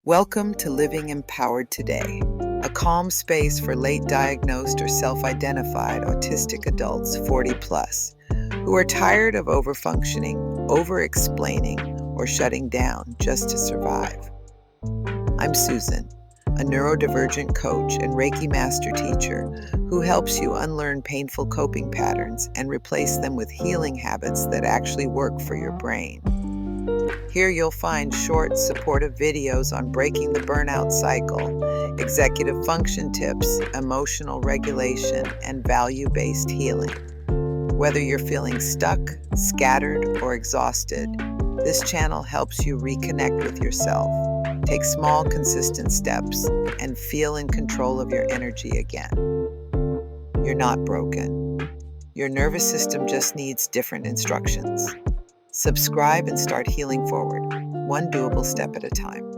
Welcome to Living Empowered Today, a calm space for late diagnosed or self-identified autistic adults 40 plus who are tired of overfunctioning, over-explaining, or shutting down just to survive. I'm Susan, a neurodivergent coach and Reiki master teacher who helps you unlearn painful coping patterns and replace them with healing habits that actually work for your brain. Here you'll find short, supportive videos on breaking the burnout cycle, executive function tips, emotional regulation, and value-based healing. Whether you're feeling stuck, scattered, or exhausted, this channel helps you reconnect with yourself, take small, consistent steps, and feel in control of your energy again. You're not broken. Your nervous system just needs different instructions. Subscribe and start healing forward, one doable step at a time.